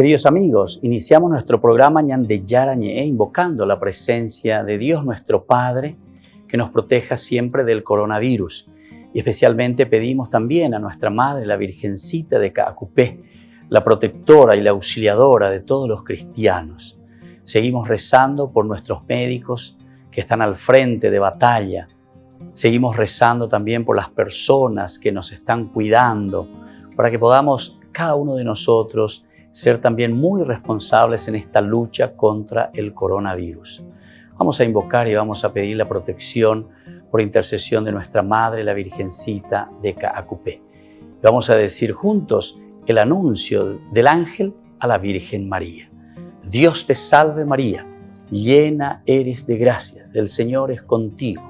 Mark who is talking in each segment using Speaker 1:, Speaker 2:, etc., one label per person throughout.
Speaker 1: Queridos amigos, iniciamos nuestro programa Ñande Yara Ñe, invocando la presencia de Dios nuestro Padre, que nos proteja siempre del coronavirus. Y especialmente pedimos también a nuestra Madre, la Virgencita de Caacupé, la protectora y la auxiliadora de todos los cristianos. Seguimos rezando por nuestros médicos que están al frente de batalla. Seguimos rezando también por las personas que nos están cuidando, para que podamos, cada uno de nosotros, ser también muy responsables en esta lucha contra el coronavirus. Vamos a invocar y vamos a pedir la protección por intercesión de nuestra Madre, la Virgencita de Caacupé. Vamos a decir juntos el anuncio del ángel a la Virgen María. Dios te salve María, llena eres de gracias, el Señor es contigo.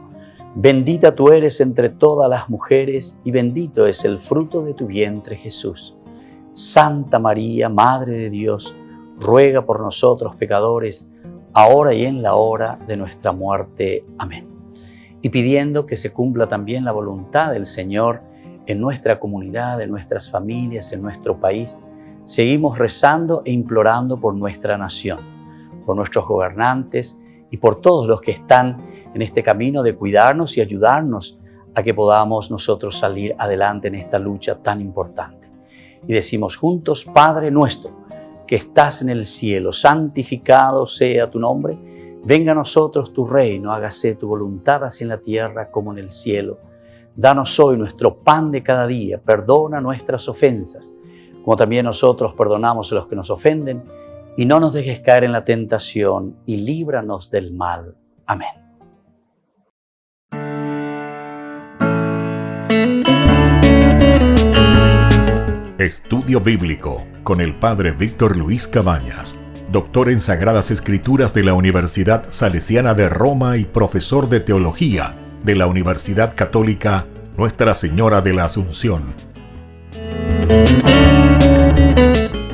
Speaker 1: Bendita tú eres entre todas las mujeres y bendito es el fruto de tu vientre Jesús. Santa María, Madre de Dios, ruega por nosotros pecadores, ahora y en la hora de nuestra muerte. Amén. Y pidiendo que se cumpla también la voluntad del Señor en nuestra comunidad, en nuestras familias, en nuestro país, seguimos rezando e implorando por nuestra nación, por nuestros gobernantes y por todos los que están en este camino de cuidarnos y ayudarnos a que podamos nosotros salir adelante en esta lucha tan importante. Y decimos juntos: Padre nuestro, que estás en el cielo, santificado sea tu nombre. Venga a nosotros tu reino, hágase tu voluntad así en la tierra como en el cielo. Danos hoy nuestro pan de cada día, perdona nuestras ofensas, como también nosotros perdonamos a los que nos ofenden, y no nos dejes caer en la tentación, y líbranos del mal. Amén.
Speaker 2: Estudio Bíblico con el Padre Víctor Luis Cabañas, doctor en Sagradas Escrituras de la Universidad Salesiana de Roma y profesor de Teología de la Universidad Católica Nuestra Señora de la Asunción.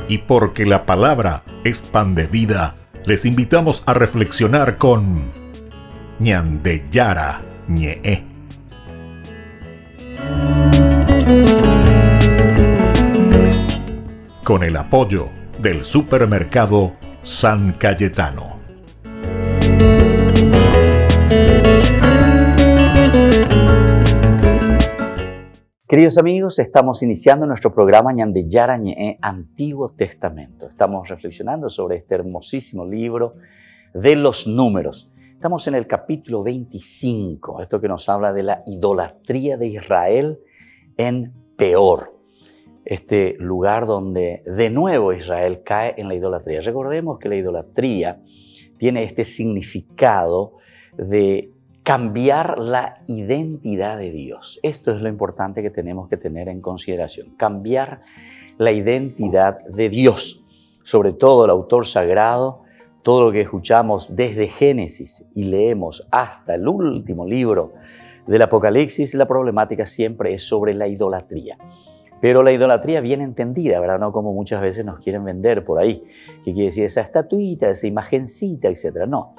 Speaker 2: Y porque la palabra es pan de vida, les invitamos a reflexionar con Ñande Yara Ñe. Con el apoyo del supermercado San Cayetano.
Speaker 1: Queridos amigos, estamos iniciando nuestro programa Ñande Yara Ñe, Antiguo Testamento. Estamos reflexionando sobre este hermosísimo libro de los Números. Estamos en el capítulo 25, esto que nos habla de la idolatría de Israel en Peor. Este lugar donde de nuevo Israel cae en la idolatría. Recordemos que la idolatría tiene este significado de cambiar la identidad de Dios. Esto es lo importante que tenemos que tener en consideración. Cambiar la identidad de Dios. Sobre todo el autor sagrado, todo lo que escuchamos desde Génesis y leemos hasta el último libro del Apocalipsis, la problemática siempre es sobre la idolatría. Pero la idolatría bien entendida, ¿verdad? No como muchas veces nos quieren vender por ahí, que quiere decir esa estatuita, esa imagencita, etc. No,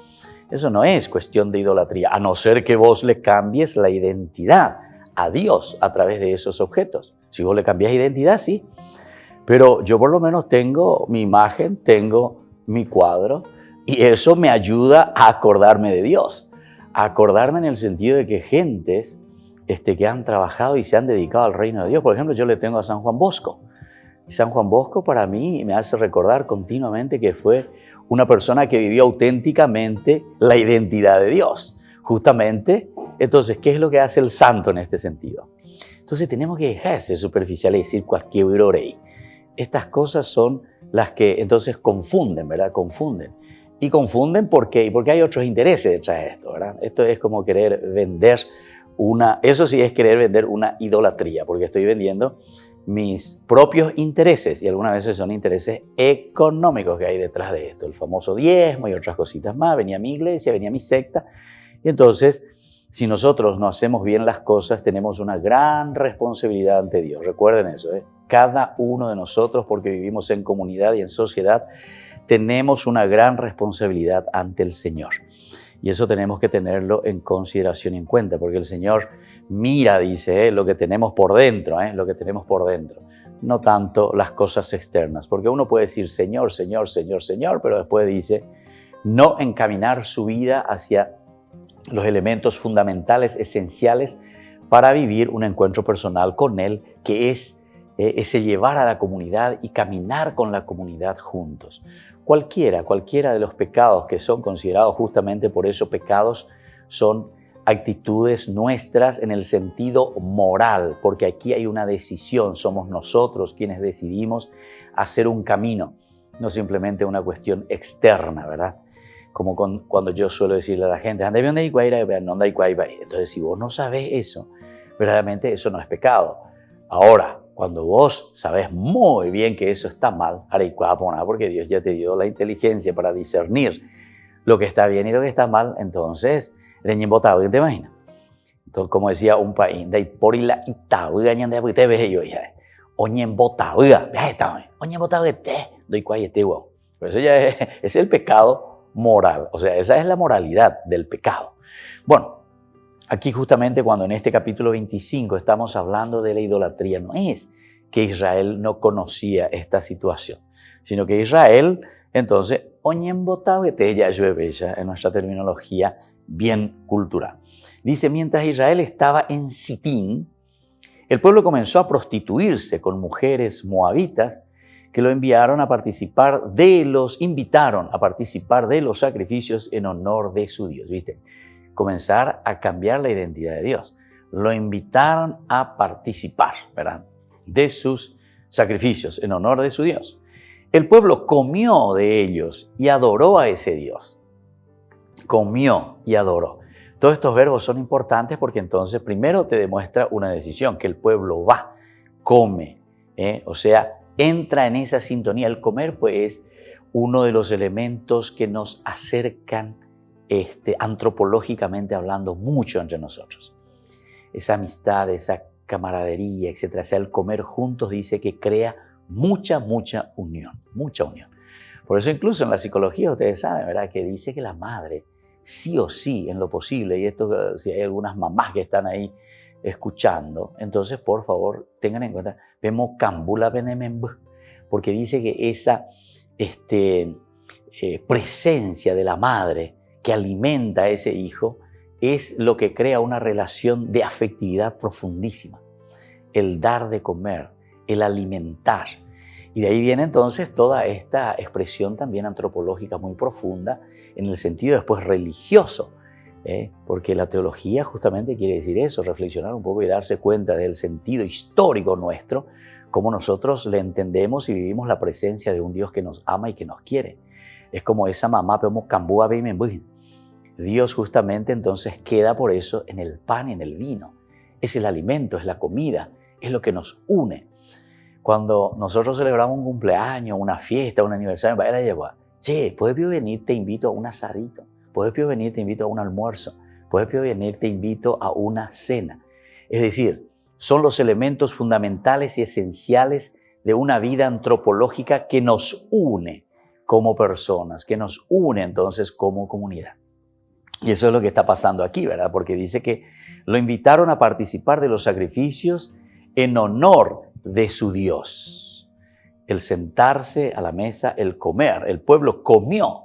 Speaker 1: eso no es cuestión de idolatría, a no ser que vos le cambies la identidad a Dios a través de esos objetos. Si vos le cambias identidad, sí. Pero yo por lo menos tengo mi imagen, tengo mi cuadro, y eso me ayuda a acordarme de Dios. A acordarme en el sentido de que gentes que han trabajado y se han dedicado al reino de Dios. Por ejemplo, yo le tengo a San Juan Bosco. Y San Juan Bosco para mí me hace recordar continuamente que fue una persona que vivió auténticamente la identidad de Dios. Justamente, entonces, ¿qué es lo que hace el santo en este sentido? Entonces tenemos que dejar de ser superficiales y decir cualquier brorey. Estas cosas son las que entonces confunden, ¿verdad? Confunden. Y confunden ¿por qué? Porque hay otros intereses detrás de esto, ¿verdad? Esto es como querer vender eso sí es querer vender una idolatría, porque estoy vendiendo mis propios intereses y algunas veces son intereses económicos que hay detrás de esto. El famoso diezmo y otras cositas más. Venía a mi iglesia, venía a mi secta. Y entonces, si nosotros no hacemos bien las cosas, tenemos una gran responsabilidad ante Dios. Recuerden eso, ¿eh? Cada uno de nosotros, porque vivimos en comunidad y en sociedad, tenemos una gran responsabilidad ante el Señor. Y eso tenemos que tenerlo en consideración y en cuenta, porque el Señor mira, dice, lo que tenemos por dentro, lo que tenemos por dentro. no tanto las cosas externas, porque uno puede decir Señor, Señor, Señor, Señor, pero después dice no encaminar su vida hacia los elementos fundamentales, esenciales para vivir un encuentro personal con Él, que es ese llevar a la comunidad y caminar con la comunidad juntos. Cualquiera de los pecados que son considerados justamente por eso pecados son actitudes nuestras en el sentido moral, porque aquí hay una decisión, somos nosotros quienes decidimos hacer un camino, no simplemente una cuestión externa, ¿verdad? Como cuando yo suelo decirle a la gente, entonces si vos no sabés eso, verdaderamente eso no es pecado. Ahora, cuando vos sabés muy bien que eso está mal, porque Dios ya te dio la inteligencia para discernir lo que está bien y lo que está mal, entonces, ¿te imaginas? Entonces, como decía un país, pero eso ya es el pecado moral, o sea, esa es la moralidad del pecado. Bueno, aquí justamente cuando en este capítulo 25 estamos hablando de la idolatría, no es que Israel no conocía esta situación, sino que Israel, entonces, en nuestra terminología bien cultural. Dice, mientras Israel estaba en Sitín, el pueblo comenzó a prostituirse con mujeres moabitas que lo invitaron a participar de los sacrificios en honor de su Dios. ¿Viste? Comenzar a cambiar la identidad de Dios. Lo invitaron a participar, ¿verdad?, de sus sacrificios en honor de su Dios. El pueblo comió de ellos y adoró a ese Dios. Comió y adoró. Todos estos verbos son importantes porque entonces primero te demuestra una decisión, que el pueblo va, come, o sea, entra en esa sintonía. El comer, pues, es uno de los elementos que nos acercan antropológicamente hablando mucho entre nosotros. Esa amistad, esa camaradería, etc. O sea, el comer juntos dice que crea mucha unión, mucha unión. Por eso incluso en la psicología ustedes saben, ¿verdad?, que dice que la madre sí o sí, en lo posible, y esto si hay algunas mamás que están ahí escuchando, entonces por favor tengan en cuenta, vemos cambula benememb, porque dice que esa presencia de la madre que alimenta a ese hijo es lo que crea una relación de afectividad profundísima. El dar de comer, el alimentar. Y de ahí viene entonces toda esta expresión también antropológica muy profunda en el sentido después religioso, porque la teología justamente quiere decir eso, reflexionar un poco y darse cuenta del sentido histórico nuestro, cómo nosotros le entendemos y vivimos la presencia de un Dios que nos ama y que nos quiere. Es como esa mamá, vemos cambúa beimenbuin. Dios justamente entonces queda por eso en el pan y en el vino. Es el alimento, es la comida, es lo que nos une. Cuando nosotros celebramos un cumpleaños, una fiesta, un aniversario, che, ¿puedes venir? Te invito a un asadito. ¿Puedes venir? Te invito a un almuerzo. ¿Puedes venir? Te invito a una cena. Es decir, son los elementos fundamentales y esenciales de una vida antropológica que nos une como personas, que nos une entonces como comunidad. Y eso es lo que está pasando aquí, ¿verdad? Porque dice que lo invitaron a participar de los sacrificios en honor de su Dios. El sentarse a la mesa, el comer. El pueblo comió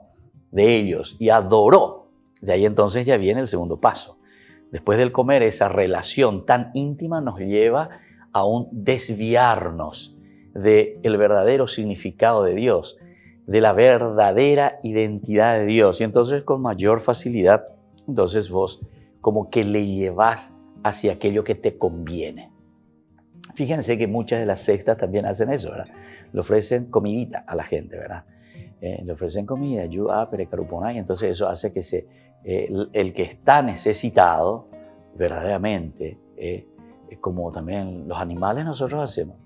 Speaker 1: de ellos y adoró. De ahí entonces ya viene el segundo paso. Después del comer, esa relación tan íntima nos lleva a un desviarnos del verdadero significado de Dios, de la verdadera identidad de Dios. Y entonces con mayor facilidad, entonces vos como que le llevas hacia aquello que te conviene. Fíjense que muchas de las sectas también hacen eso, ¿verdad? Le ofrecen comidita a la gente, ¿verdad? Le ofrecen comida, y entonces eso hace que el que está necesitado verdaderamente, como también los animales nosotros hacemos.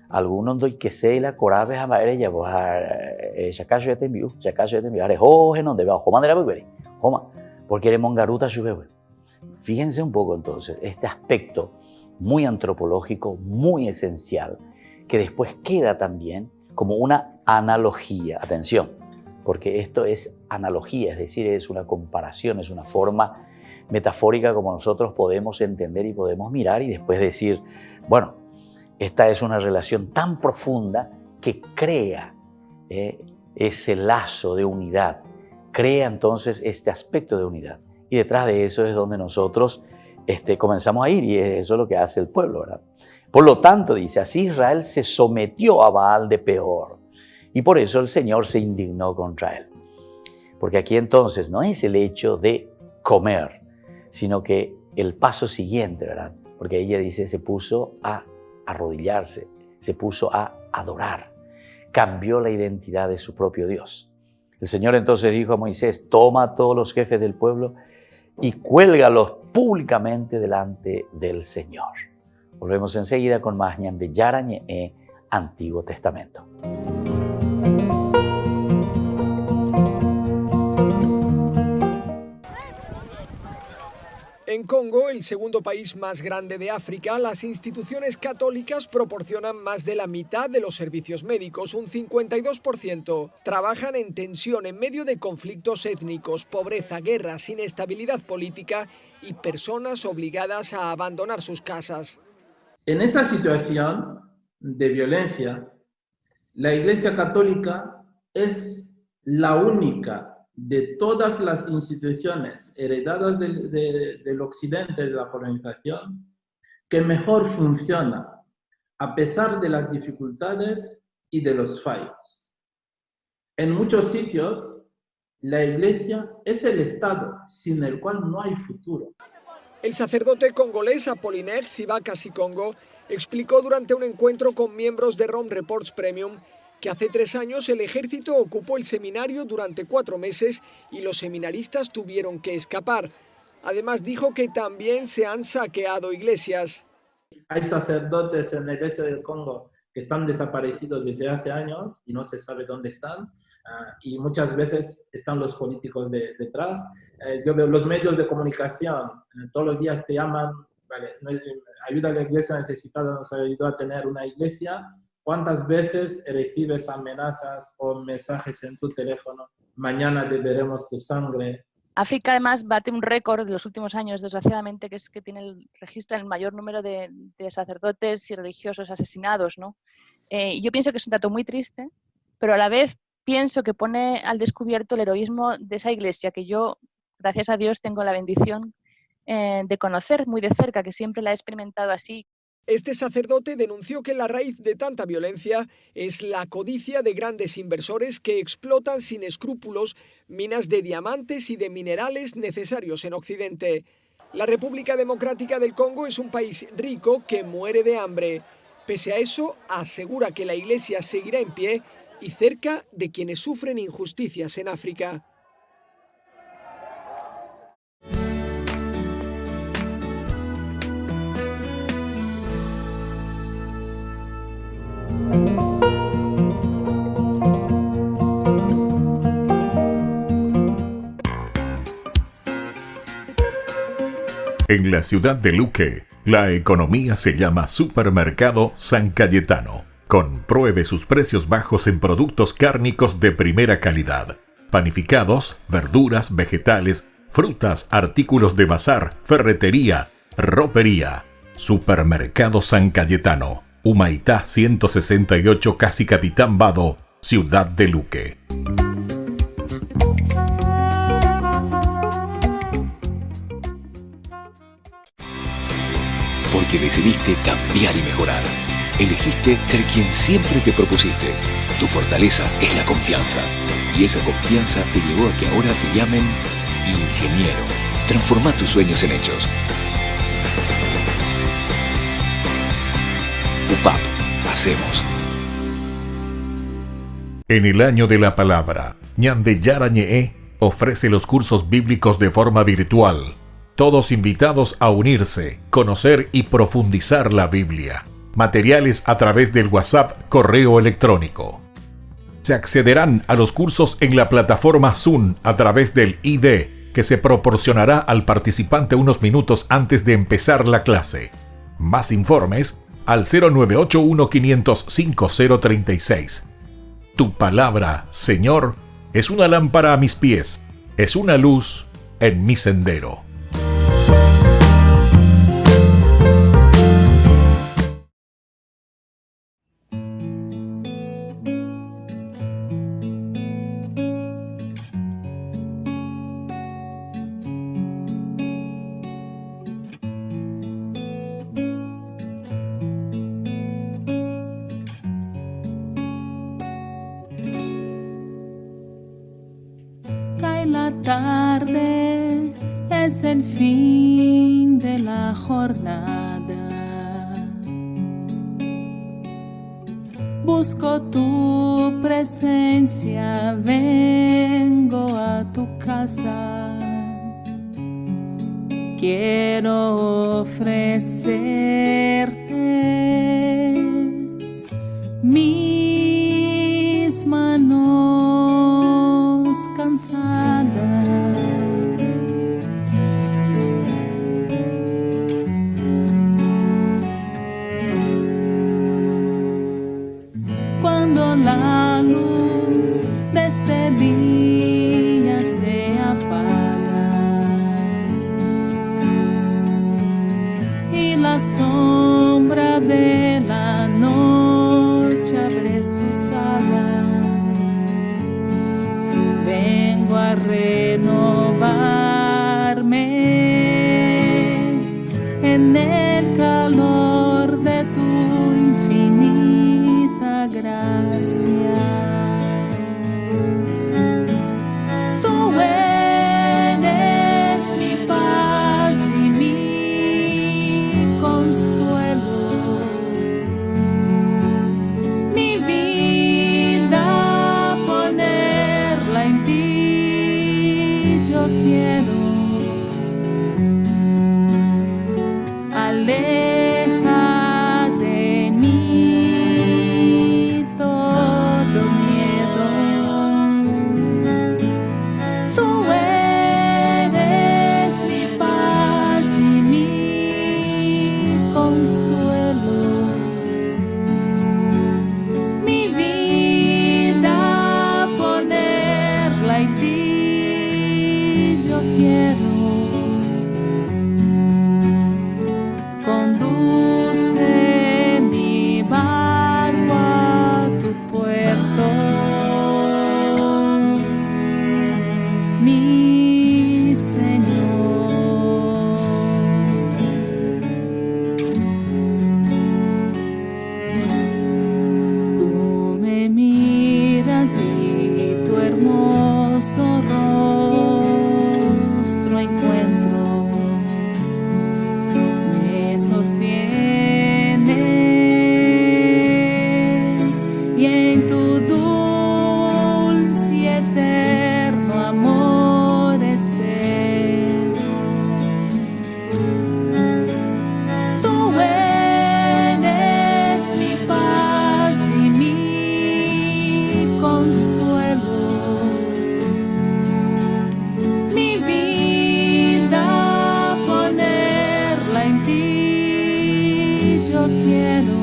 Speaker 1: Algunos doy que se la corabe a madre ya vos ya te envió are hoje no debe joma de la bebé joma porque eres mongaruta su bebé. Fíjense un poco entonces este aspecto muy antropológico, muy esencial, que después queda también como una analogía. Atención, porque esto es analogía, es decir, es una comparación, es una forma metafórica como nosotros podemos entender y podemos mirar y después decir, bueno, esta es una relación tan profunda que crea ese lazo de unidad, crea entonces este aspecto de unidad. Y detrás de eso es donde nosotros comenzamos a ir, y eso es lo que hace el pueblo, ¿verdad? Por lo tanto, dice, así Israel se sometió a Baal de Peor, y por eso el Señor se indignó contra él. Porque aquí entonces no es el hecho de comer, sino que el paso siguiente, ¿verdad? Porque ella dice, se puso a arrodillarse, se puso a adorar, cambió la identidad de su propio Dios. El Señor entonces dijo a Moisés, toma a todos los jefes del pueblo y cuélgalos públicamente delante del Señor. Volvemos enseguida con más Ñande Yarañe, Antiguo Testamento.
Speaker 3: En Congo, el segundo país más grande de África, las instituciones católicas proporcionan más de la mitad de los servicios médicos, un 52%. Trabajan en tensión en medio de conflictos étnicos, pobreza, guerras, inestabilidad política y personas obligadas a abandonar sus casas.
Speaker 4: En esa situación de violencia, la Iglesia Católica es la única de todas las instituciones heredadas del occidente, de la colonización, que mejor funciona a pesar de las dificultades y de los fallos. En muchos sitios, la Iglesia es el Estado sin el cual no hay futuro.
Speaker 3: El sacerdote congolés Apollinaire Sibaka Sikongo explicó durante un encuentro con miembros de Rome Reports Premium que hace 3 años el ejército ocupó el seminario durante 4 meses y los seminaristas tuvieron que escapar. Además dijo que también se han saqueado iglesias.
Speaker 4: Hay sacerdotes en la iglesia del Congo que están desaparecidos desde hace años y no se sabe dónde están, y muchas veces están los políticos detrás. Yo veo los medios de comunicación, todos los días te llaman, vale, ayuda a la iglesia necesitada, nos ayudó a tener una iglesia. ¿Cuántas veces recibes amenazas o mensajes en tu teléfono? Mañana beberemos tu sangre.
Speaker 5: África además bate un récord de los últimos años, desgraciadamente, que es que registra el mayor número de sacerdotes y religiosos asesinados, ¿no? Yo pienso que es un dato muy triste, pero a la vez pienso que pone al descubierto el heroísmo de esa iglesia que yo, gracias a Dios, tengo la bendición de conocer muy de cerca, que siempre la he experimentado así.
Speaker 3: Este sacerdote denunció que la raíz de tanta violencia es la codicia de grandes inversores que explotan sin escrúpulos minas de diamantes y de minerales necesarios en Occidente. La República Democrática del Congo es un país rico que muere de hambre. Pese a eso, asegura que la Iglesia seguirá en pie y cerca de quienes sufren injusticias en África.
Speaker 2: En la ciudad de Luque, la economía se llama Supermercado San Cayetano. Compruebe sus precios bajos en productos cárnicos de primera calidad. Panificados, verduras, vegetales, frutas, artículos de bazar, ferretería, ropería. Supermercado San Cayetano, Humaitá 168, Casi Capitán Vado, ciudad de Luque.
Speaker 6: Porque decidiste cambiar y mejorar. Elegiste ser quien siempre te propusiste. Tu fortaleza es la confianza. Y esa confianza te llevó a que ahora te llamen ingeniero. Transforma tus sueños en hechos. UPAP. Hacemos.
Speaker 2: En el año de la palabra, Ñande Yarañe ofrece los cursos bíblicos de forma virtual. Todos invitados a unirse, conocer y profundizar la Biblia. Materiales a través del WhatsApp, correo electrónico. Se accederán a los cursos en la plataforma Zoom a través del ID, que se proporcionará al participante unos minutos antes de empezar la clase. Más informes al 0981-500-5036. Tu palabra, Señor, es una lámpara a mis pies, es una luz en mi sendero.
Speaker 7: tarde es el fin de la jornada. Busco tu presencia, vengo a tu casa. Quiero ofrecerte mis manos cansadas. Cuando la luz de este día se apaga y la sombra de la noche abre sus alas, vengo a renovarme en el calor de tu infinita gracia. Tú eres mi paz y mi consuelo, mi vida ponerla en ti yo quiero. Aleja de mí todo miedo. Tú eres mi paz y mi consuelo. Mi vida ponerla en ti yo quiero. Conduce mi barco a tu puerto, mi Señor. Tú me miras y tu hermoso rostro encuentro. Me sostienes y en tu dulce y eterno amor espero. Tú eres mi paz y mi consuelo, mi vida ponerla en ti yo quiero.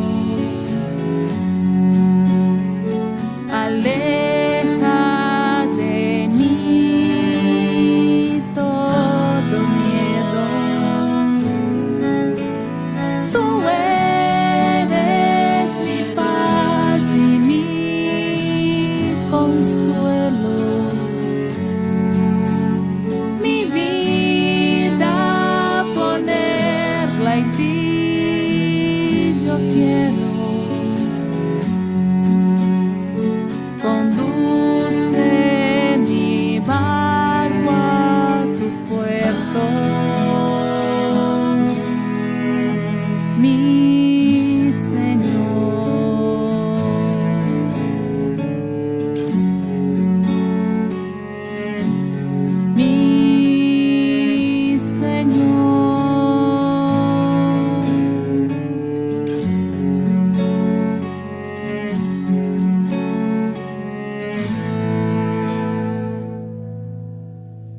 Speaker 7: Aleja de mí todo miedo. Tú eres mi paz y mi consuelo, mi vida ponerla en ti yo quiero. Conduce mi barco a tu puerto, mi Señor. Mi Señor.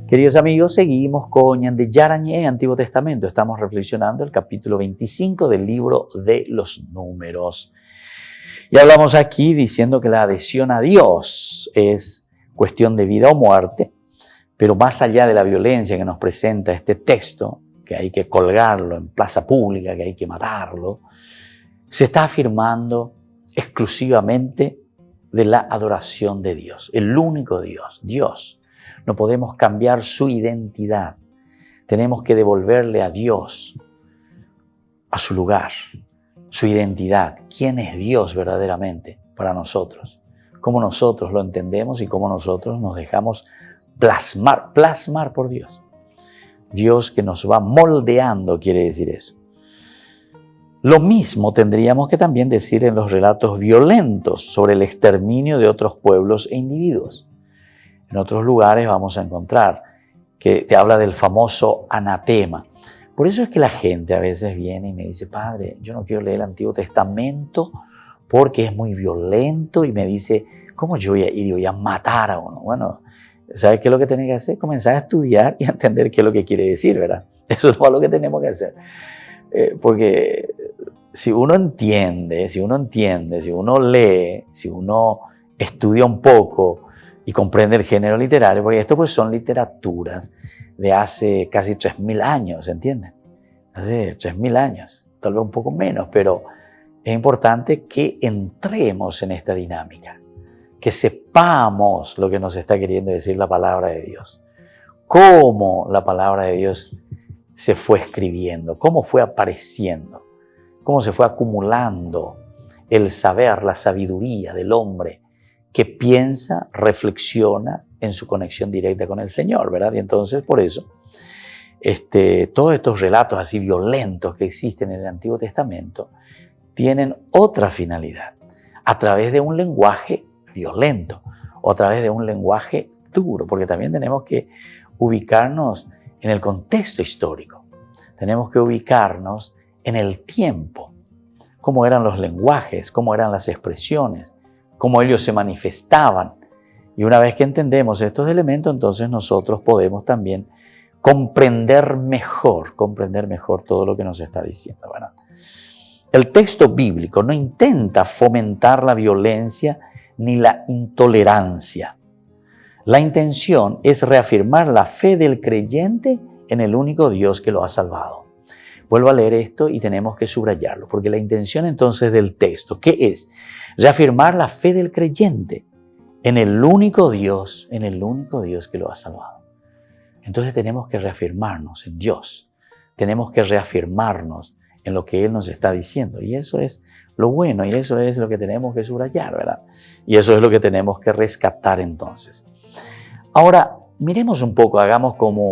Speaker 1: Queridos amigos, seguimos con Ñande Yarañé, Antiguo Testamento. Estamos reflexionando el capítulo 25 del libro de los Números. Y hablamos aquí diciendo que la adhesión a Dios es cuestión de vida o muerte, pero más allá de la violencia que nos presenta este texto, que hay que colgarlo en plaza pública, que hay que matarlo, se está afirmando exclusivamente de la adoración de Dios, el único Dios, Dios. No podemos cambiar su identidad. Tenemos que devolverle a Dios a su lugar, su identidad. ¿Quién es Dios verdaderamente para nosotros? Cómo nosotros lo entendemos y cómo nosotros nos dejamos plasmar por Dios. Dios que nos va moldeando quiere decir eso. Lo mismo tendríamos que también decir en los relatos violentos sobre el exterminio de otros pueblos e individuos. En otros lugares vamos a encontrar que te habla del famoso anatema. Por eso es que la gente a veces viene y me dice, padre, yo no quiero leer el Antiguo Testamento porque es muy violento, y me dice, ¿cómo yo voy a ir y voy a matar a uno? Bueno, ¿sabes qué es lo que tenés que hacer? Comenzar a estudiar y a entender qué es lo que quiere decir, ¿verdad? Eso es lo que tenemos que hacer. Porque si uno entiende, si uno lee, si uno estudia un poco y comprende el género literario, porque esto pues son literaturas de hace casi 3.000 años, ¿entienden? Hace 3.000 años, tal vez un poco menos, pero es importante que entremos en esta dinámica, que sepamos lo que nos está queriendo decir la palabra de Dios, cómo la palabra de Dios se fue escribiendo, cómo fue apareciendo, cómo se fue acumulando el saber, la sabiduría del hombre que piensa, reflexiona en su conexión directa con el Señor, ¿verdad? Y entonces, por eso, todos estos relatos así violentos que existen en el Antiguo Testamento tienen otra finalidad, a través de un lenguaje violento o a través de un lenguaje duro, porque también tenemos que ubicarnos en el contexto histórico, tenemos que ubicarnos en el tiempo, cómo eran los lenguajes, cómo eran las expresiones, cómo ellos se manifestaban. Y una vez que entendemos estos elementos, entonces nosotros podemos también comprender mejor todo lo que nos está diciendo, ¿verdad? El texto bíblico no intenta fomentar la violencia ni la intolerancia. La intención es reafirmar la fe del creyente en el único Dios que lo ha salvado. Vuelvo a leer esto y tenemos que subrayarlo, porque la intención entonces del texto, ¿qué es? Reafirmar la fe del creyente en el único Dios que lo ha salvado. Entonces tenemos que reafirmarnos en Dios, tenemos que reafirmarnos en lo que Él nos está diciendo, y eso es lo bueno, y eso es lo que tenemos que subrayar, ¿verdad? Y eso es lo que tenemos que rescatar entonces. Ahora, miremos un poco, hagamos como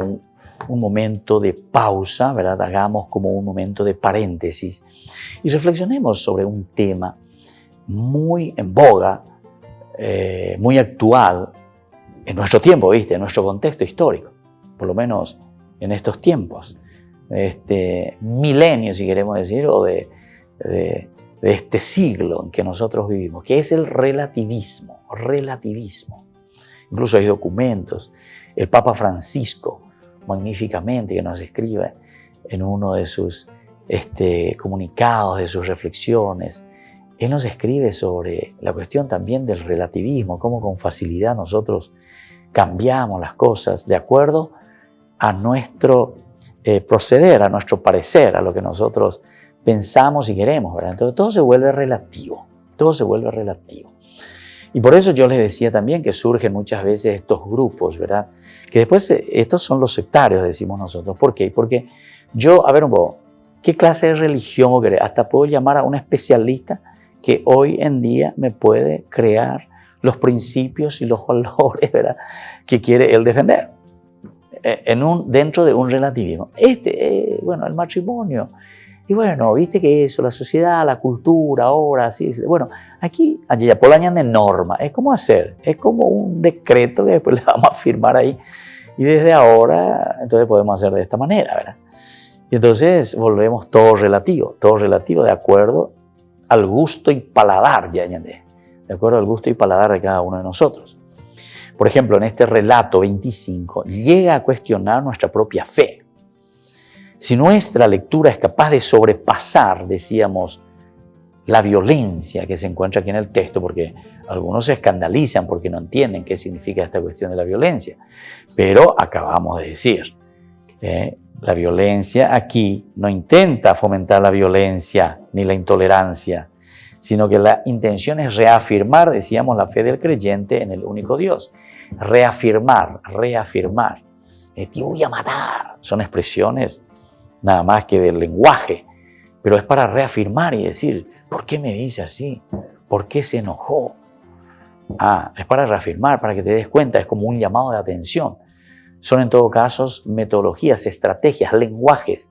Speaker 1: un momento de pausa, ¿verdad? Hagamos como un momento de paréntesis y reflexionemos sobre un tema muy en boga, muy actual en nuestro tiempo, ¿viste? En nuestro contexto histórico, por lo menos en estos tiempos, milenio, si queremos decir, o de este siglo en que nosotros vivimos, que es el relativismo. Incluso hay documentos. El Papa Francisco, magníficamente, que nos escribe en uno de sus comunicados, de sus reflexiones, él nos escribe sobre la cuestión también del relativismo, cómo con facilidad nosotros cambiamos las cosas de acuerdo a nuestro proceder, a nuestro parecer, a lo que nosotros pensamos y queremos, ¿verdad? Entonces todo se vuelve relativo, Y por eso yo les decía también que surgen muchas veces estos grupos, ¿verdad? Que después estos son los sectarios, decimos nosotros. ¿Por qué? Porque yo, a ver un poco, ¿qué clase de religión o querés? Hasta puedo llamar a un especialista que hoy en día me puede crear los principios y los valores, ¿verdad?, que quiere él defender dentro de un relativismo. Bueno, el matrimonio. Y bueno, viste que eso, la sociedad, la cultura, ahora, sí. Bueno, aquí, allá, por la de norma, es como hacer, es como un decreto que después le vamos a firmar ahí. Y desde ahora, entonces podemos hacer de esta manera, ¿verdad? Y entonces volvemos todo relativo de acuerdo al gusto y paladar, de acuerdo al gusto y paladar de cada uno de nosotros. Por ejemplo, en este relato 25, llega a cuestionar nuestra propia fe. Si nuestra lectura es capaz de sobrepasar, decíamos, la violencia que se encuentra aquí en el texto, porque algunos se escandalizan porque no entienden qué significa esta cuestión de la violencia, pero acabamos de decir, la violencia aquí no intenta fomentar la violencia ni la intolerancia, sino que la intención es reafirmar, decíamos, la fe del creyente en el único Dios. Reafirmar. Te voy a matar. Son expresiones nada más que del lenguaje, pero es para reafirmar y decir, ¿por qué me dice así? ¿Por qué se enojó? Es para reafirmar, para que te des cuenta, es como un llamado de atención. Son en todo caso metodologías, estrategias, lenguajes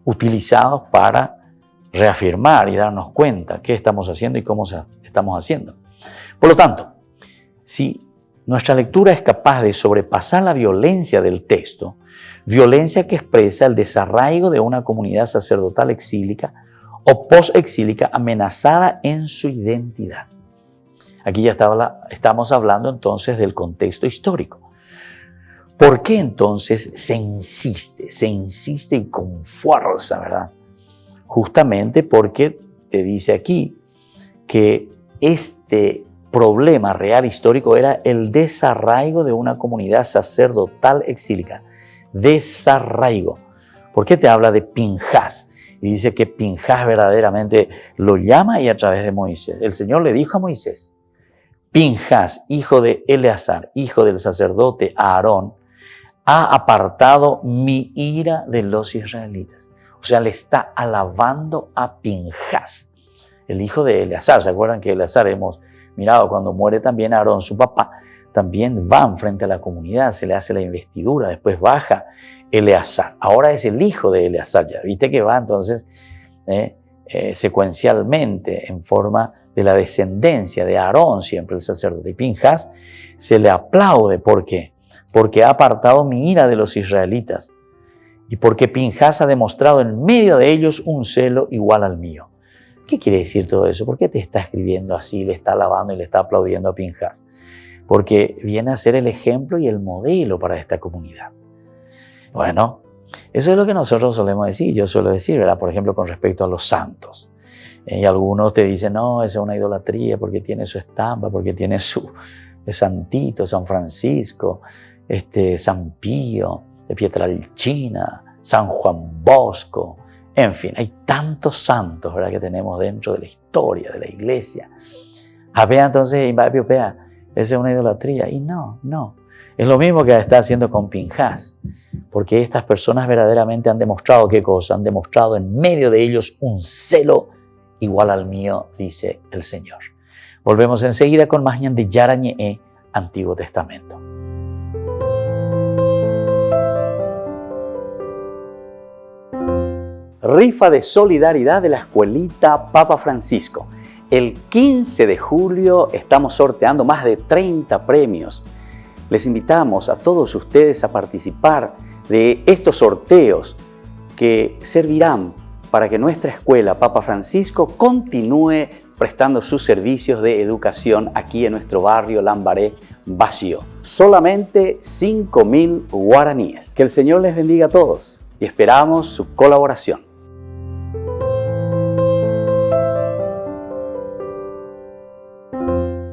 Speaker 1: utilizados para reafirmar y darnos cuenta qué estamos haciendo y cómo estamos haciendo. Por lo tanto, si nuestra lectura es capaz de sobrepasar la violencia del texto, violencia que expresa el desarraigo de una comunidad sacerdotal exílica o post-exílica amenazada en su identidad. Aquí ya estamos hablando entonces del contexto histórico. ¿Por qué entonces se insiste y con fuerza, verdad? Justamente porque te dice aquí que este problema real histórico era el desarraigo de una comunidad sacerdotal exílica. Desarraigo. ¿Por qué te habla de Pinhas? Y dice que Pinhas verdaderamente lo llama y a través de Moisés. El Señor le dijo a Moisés, Pinhas, hijo de Eleazar, hijo del sacerdote Aarón, ha apartado mi ira de los israelitas. O sea, le está alabando a Pinhas, el hijo de Eleazar. ¿Se acuerdan que Eleazar hemos mirado cuando muere también Aarón, su papá? También van frente a la comunidad, se le hace la investidura, después baja Eleazar. Ahora es el hijo de Eleazar ya. Viste que va entonces secuencialmente en forma de la descendencia de Aarón, siempre el sacerdote. Y Pinhas se le aplaude. ¿Por qué? Porque ha apartado mi ira de los israelitas y porque Pinhas ha demostrado en medio de ellos un celo igual al mío. ¿Qué quiere decir todo eso? ¿Por qué te está escribiendo así, le está alabando y le está aplaudiendo a Pinhas? Porque viene a ser el ejemplo y el modelo para esta comunidad. Bueno, eso es lo que nosotros solemos decir. Yo suelo decir, ¿verdad? Por ejemplo, con respecto a los santos. Y algunos te dicen, no, esa es una idolatría porque tiene su estampa, porque tiene su santito, San Francisco, San Pío, de Pietrelcina, San Juan Bosco. En fin, hay tantos santos, ¿verdad?, que tenemos dentro de la historia de la iglesia. Vea entonces, esa es una idolatría. Y no. Es lo mismo que está haciendo con Pinhas, porque estas personas verdaderamente han demostrado ¿qué cosa? Han demostrado en medio de ellos un celo igual al mío, dice el Señor. Volvemos enseguida con más Ñandillara Ñe'e, Antiguo Testamento. Rifa de solidaridad de la Escuelita Papa Francisco. El 15 de julio estamos sorteando más de 30 premios. Les invitamos a todos ustedes a participar de estos sorteos que servirán para que nuestra escuela Papa Francisco continúe prestando sus servicios de educación aquí en nuestro barrio Lambaré, Bajío. Solamente 5.000 guaraníes. Que el Señor les bendiga a todos y esperamos su colaboración.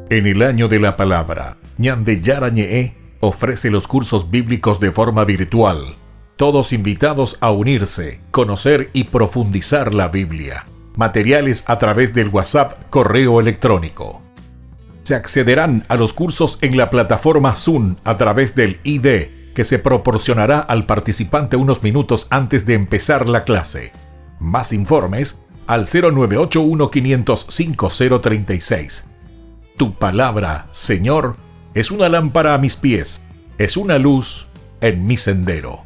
Speaker 2: En el año de la palabra, Ñandillara Ñe'e ofrece los cursos bíblicos de forma virtual. Todos invitados a unirse, conocer y profundizar la Biblia. Materiales a través del WhatsApp, correo electrónico. Se accederán a los cursos en la plataforma Zoom a través del ID, que se proporcionará al participante unos minutos antes de empezar la clase. Más informes al 0981-500-5036. Tu palabra, Señor, es una lámpara a mis pies, es una luz en mi sendero.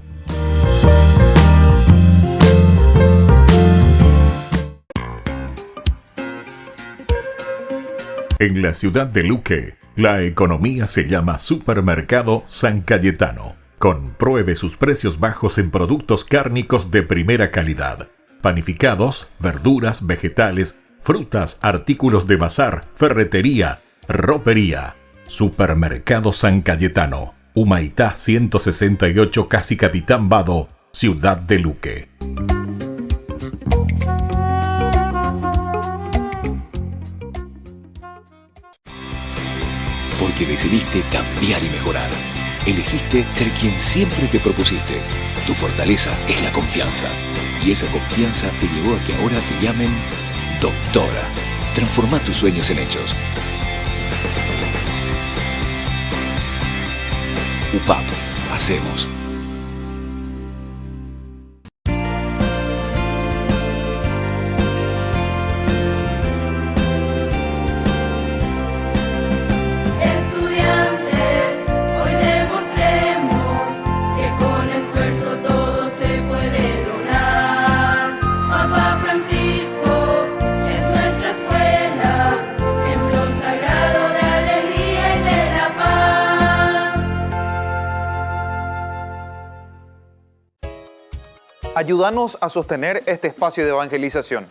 Speaker 2: En la ciudad de Luque, la economía se llama Supermercado San Cayetano. Compruebe sus precios bajos en productos cárnicos de primera calidad. Panificados, verduras, vegetales, frutas, artículos de bazar, ferretería, ropería. Supermercado San Cayetano, Humaitá 168, Casi Capitán Vado, Ciudad de Luque.
Speaker 6: Porque decidiste cambiar y mejorar. Elegiste ser quien siempre te propusiste. Tu fortaleza es la confianza. Y esa confianza te llevó a que ahora te llamen doctora. Transforma tus sueños en hechos. UPAP. Hacemos.
Speaker 8: Ayúdanos a sostener este espacio de evangelización.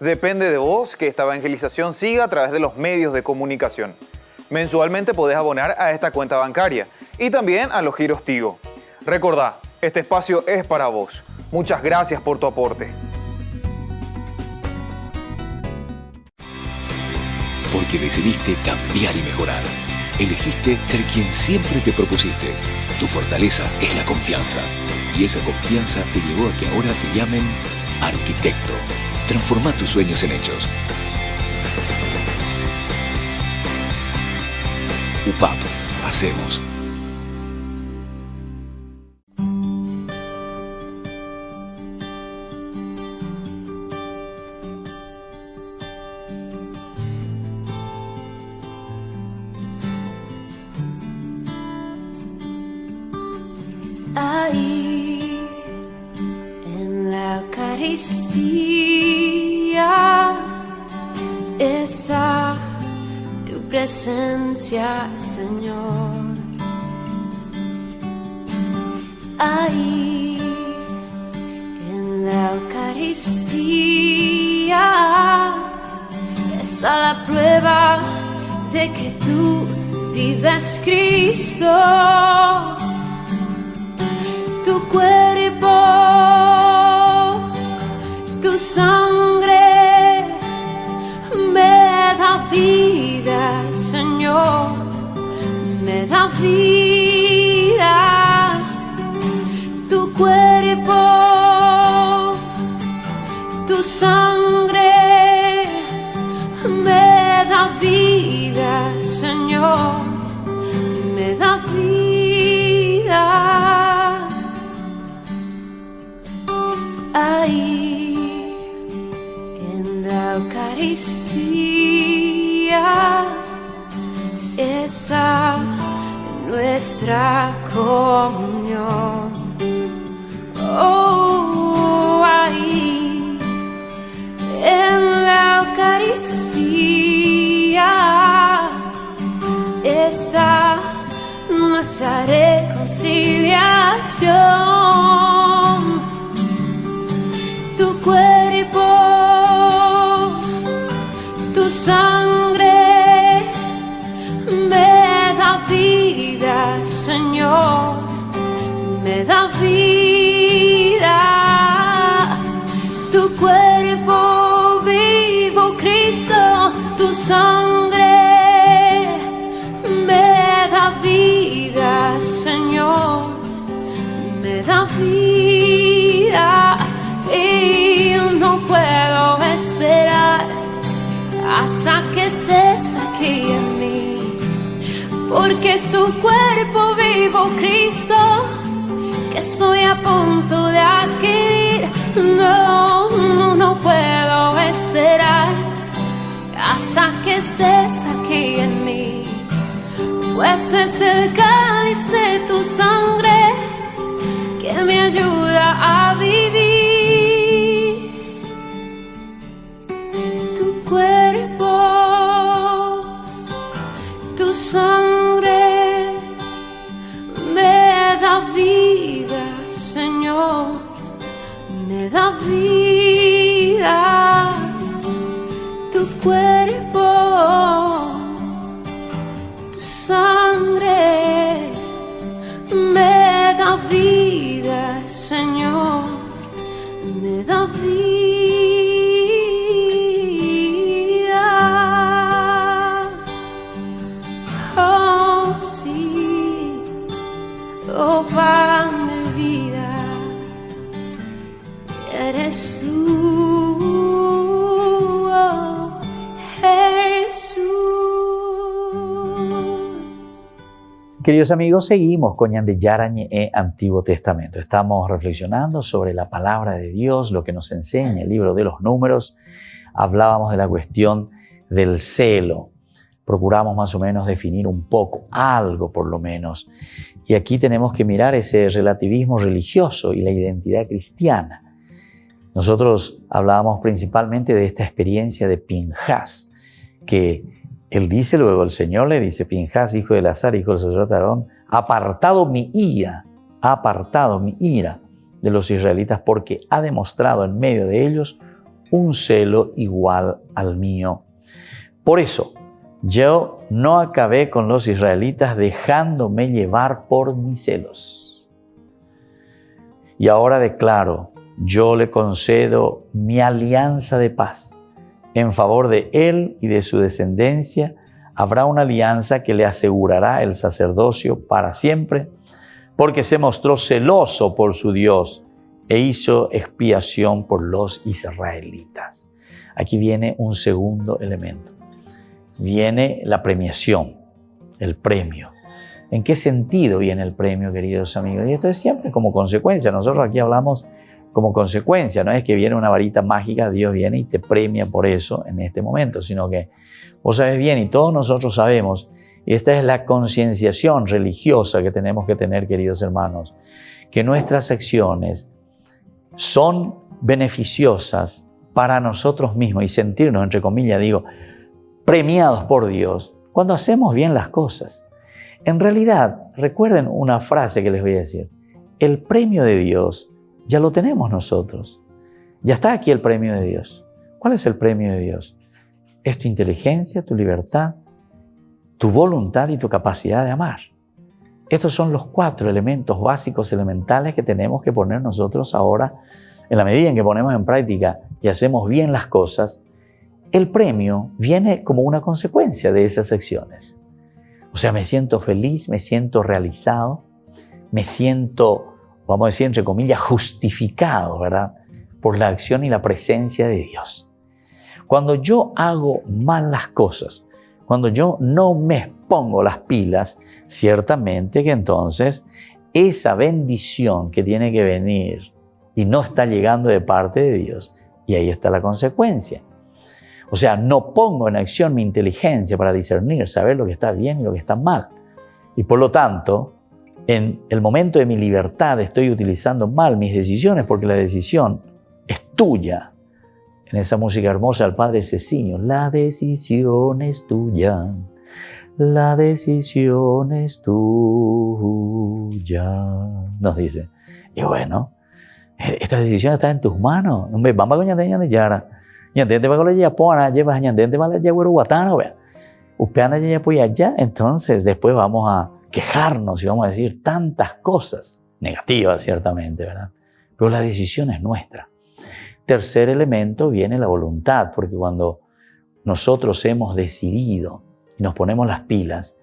Speaker 8: Depende de vos que esta evangelización siga a través de los medios de comunicación. Mensualmente podés abonar a esta cuenta bancaria y también a los giros Tigo. Recordá, este espacio es para vos. Muchas gracias por tu aporte.
Speaker 6: Porque decidiste cambiar y mejorar. Elegiste ser quien siempre te propusiste. Tu fortaleza es la confianza. Y esa confianza te llevó a que ahora te llamen arquitecto. Transforma tus sueños en hechos. UPAP. Hacemos.
Speaker 9: Ahí en la Eucaristía está tu presencia, Señor. Ahí en la Eucaristía está la prueba de que tú vives, Cristo. Tu cuerpo, tu sangre me da vida, Señor, me da vida. Tu cuerpo, tu sangre me da vida, Señor, me da vida. Ahí en la Eucaristía está nuestra comunión. Oh, ahí en la Eucaristía está nuestra reconciliación. Tu cuerpo, tu sangre me da vida, Señor, me da vida. Tu cuerpo vivo, Cristo, tu sangre me da vida, Señor, me da vida. Y no puedo esperar hasta que estés aquí en mí, porque su cuerpo vivo, Cristo, que estoy a punto de adquirir. No puedo esperar hasta que estés aquí en mí, pues es el cáliz de tu sangre que me ayuda a vivir. Cuerpo, tu sangre me da vida, Señor, me da vida. Tu cuerpo, tu sangre me da vida, Señor, me da vida. Oh, pan de vida, eres tú, oh, Jesús.
Speaker 1: Queridos amigos, seguimos con Ñandeyara Ñe'e Antiguo Testamento. Estamos reflexionando sobre la palabra de Dios, lo que nos enseña el libro de los Números. Hablábamos de la cuestión del celo. Procuramos más o menos definir un poco, algo por lo menos. Y aquí tenemos que mirar ese relativismo religioso y la identidad cristiana. Nosotros hablábamos principalmente de esta experiencia de Pinhas, que él dice luego, el Señor le dice, Pinhas, hijo de Eleazar, hijo del sacerdote Aarón, ha apartado mi ira de los israelitas porque ha demostrado en medio de ellos un celo igual al mío. Por eso, yo no acabé con los israelitas dejándome llevar por mis celos. Y ahora declaro, yo le concedo mi alianza de paz. En favor de él y de su descendencia habrá una alianza que le asegurará el sacerdocio para siempre, porque se mostró celoso por su Dios e hizo expiación por los israelitas. Aquí viene un segundo elemento. Viene la premiación, el premio. ¿En qué sentido viene el premio, queridos amigos? Y esto es siempre como consecuencia. Nosotros aquí hablamos como consecuencia. No es que viene una varita mágica, Dios viene y te premia por eso en este momento, sino que vos sabés bien y todos nosotros sabemos, y esta es la concienciación religiosa que tenemos que tener, queridos hermanos, que nuestras acciones son beneficiosas para nosotros mismos y sentirnos, entre comillas, digo, premiados por Dios cuando hacemos bien las cosas. En realidad, recuerden una frase que les voy a decir. El premio de Dios ya lo tenemos nosotros. Ya está aquí el premio de Dios. ¿Cuál es el premio de Dios? Es tu inteligencia, tu libertad, tu voluntad y tu capacidad de amar. Estos son los 4 elementos básicos, elementales que tenemos que poner nosotros ahora. En la medida en que ponemos en práctica y hacemos bien las cosas, el premio viene como una consecuencia de esas acciones. O sea, me siento feliz, me siento realizado, me siento, vamos a decir entre comillas, justificado, ¿verdad? Por la acción y la presencia de Dios. Cuando yo hago mal las cosas, cuando yo no me pongo las pilas, ciertamente que entonces esa bendición que tiene que venir y no está llegando de parte de Dios, y ahí está la consecuencia. O sea, no pongo en acción mi inteligencia para discernir, saber lo que está bien y lo que está mal. Y por lo tanto, en el momento de mi libertad estoy utilizando mal mis decisiones porque la decisión es tuya. En esa música hermosa del Padre Cecinio, la decisión es tuya, la decisión es tuya, nos dice. Y bueno, esta decisión está en tus manos. Vamos a coñar yara. Ñandente va a colegir pona, llevas ñandente va a la guatana, vea. Upeana ya pues allá, entonces después vamos a quejarnos y vamos a decir tantas cosas negativas, ciertamente, ¿verdad? Pero la decisión es nuestra. Tercer elemento viene la voluntad, porque cuando nosotros hemos decidido y nos ponemos las pilas,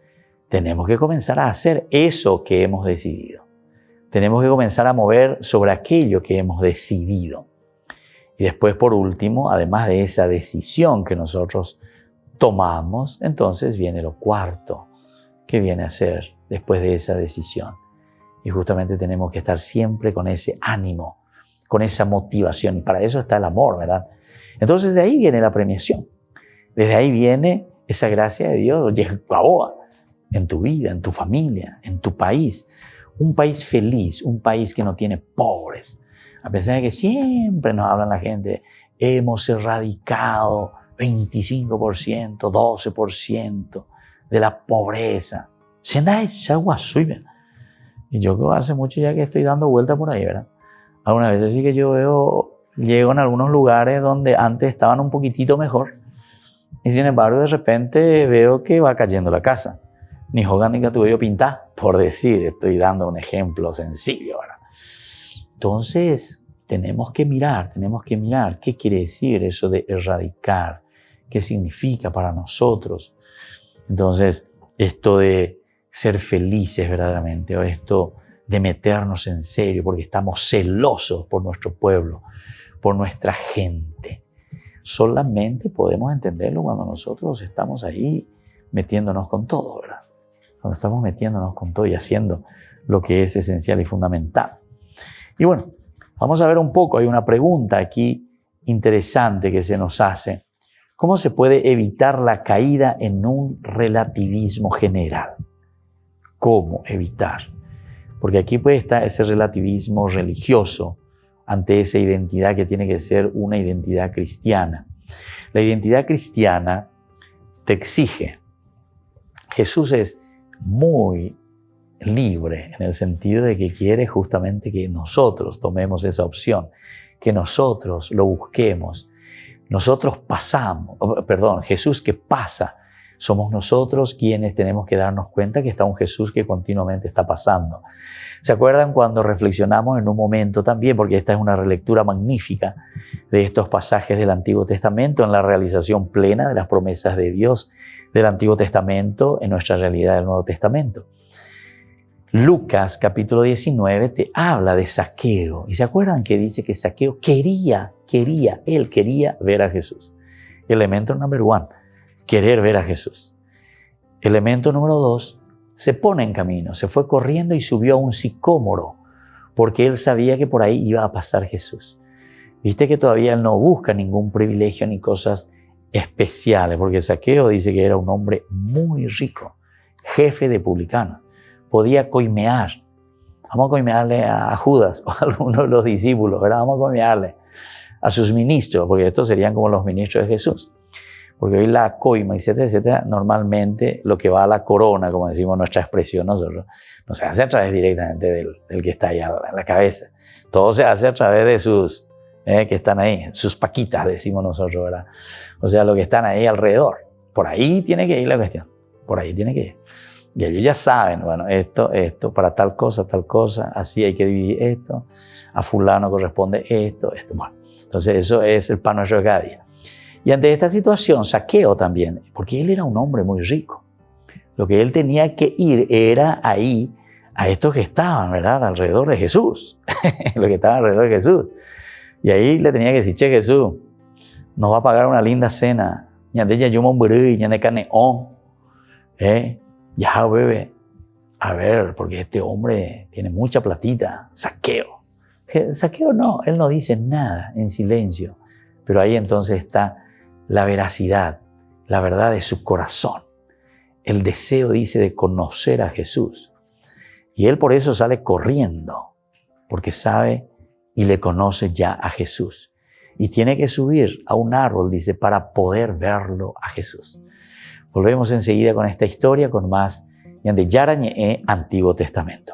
Speaker 1: tenemos que comenzar a hacer eso que hemos decidido. Tenemos que comenzar a mover sobre aquello que hemos decidido. Y después, por último, además de esa decisión que nosotros tomamos, entonces viene lo cuarto que viene a ser después de esa decisión. Y justamente tenemos que estar siempre con ese ánimo, con esa motivación. Y para eso está el amor, ¿verdad? Entonces de ahí viene la premiación. Desde ahí viene esa gracia de Dios, en tu vida, en tu familia, en tu país. Un país feliz, un país que no tiene pobres. A pesar de que siempre nos hablan la gente, hemos erradicado 25%, 12% de la pobreza. Y yo hace mucho ya que estoy dando vueltas por ahí, ¿verdad? Algunas veces sí que yo llego en algunos lugares donde antes estaban un poquitito mejor y sin embargo de repente veo que va cayendo la casa. Ni jogan ni que tuve yo pintar, por decir, estoy dando un ejemplo sencillo, ¿verdad? Entonces, tenemos que mirar qué quiere decir eso de erradicar, qué significa para nosotros. Entonces, esto de ser felices verdaderamente, o esto de meternos en serio porque estamos celosos por nuestro pueblo, por nuestra gente. Solamente podemos entenderlo cuando nosotros estamos ahí metiéndonos con todo, ¿verdad? Cuando estamos metiéndonos con todo y haciendo lo que es esencial y fundamental. Y bueno, vamos a ver un poco, hay una pregunta aquí interesante que se nos hace. ¿Cómo se puede evitar la caída en un relativismo general? ¿Cómo evitar? Porque aquí puede estar ese relativismo religioso ante esa identidad que tiene que ser una identidad cristiana. La identidad cristiana te exige. Jesús es muy libre, en el sentido de que quiere justamente que nosotros tomemos esa opción, que nosotros lo busquemos. Nosotros pasamos, Jesús que pasa, somos nosotros quienes tenemos que darnos cuenta que está un Jesús que continuamente está pasando. ¿Se acuerdan cuando reflexionamos en un momento también, porque esta es una relectura magnífica de estos pasajes del Antiguo Testamento en la realización plena de las promesas de Dios del Antiguo Testamento en nuestra realidad del Nuevo Testamento? Lucas capítulo 19 te habla de Zaqueo. ¿Y se acuerdan que dice que Zaqueo él quería ver a Jesús? Elemento number one, querer ver a Jesús. Elemento número 2, se pone en camino, se fue corriendo y subió a un sicómoro, porque él sabía que por ahí iba a pasar Jesús. Viste que todavía él no busca ningún privilegio ni cosas especiales, porque Zaqueo dice que era un hombre muy rico, jefe de publicanos. Podía coimear. Vamos a coimearle a Judas o a alguno de los discípulos, ¿verdad? Vamos a coimearle a sus ministros, porque estos serían como los ministros de Jesús. Porque hoy la coima, etcétera, etcétera, normalmente lo que va a la corona, como decimos nuestra expresión nosotros, no se hace a través directamente del que está ahí a la cabeza. Todo se hace a través de sus, que están ahí, sus paquitas, decimos nosotros, ¿verdad? O sea, lo que están ahí alrededor. Por ahí tiene que ir la cuestión. Por ahí tiene que ir. Y ellos ya saben, bueno, esto, para tal cosa, así hay que dividir esto, a fulano corresponde esto. Bueno, entonces eso es el pan nuestro de cada día. Y ante esta situación, Zaqueo también, porque él era un hombre muy rico. Lo que él tenía que ir era ahí a estos que estaban, ¿verdad?, alrededor de Jesús. Los que estaban alrededor de Jesús. Y ahí le tenía que decir, che, Jesús, nos va a pagar una linda cena. Ñande ya yo me ñande caneón. Ya, bebé. A ver, porque este hombre tiene mucha platita. Zaqueo. Zaqueo no, él no dice nada, en silencio. Pero ahí entonces está la veracidad, la verdad de su corazón. El deseo, dice, de conocer a Jesús. Y él por eso sale corriendo, porque sabe y le conoce ya a Jesús. Y tiene que subir a un árbol, dice, para poder verlo a Jesús. Volvemos enseguida con esta historia, con más Ñande Yarañe Antiguo Testamento.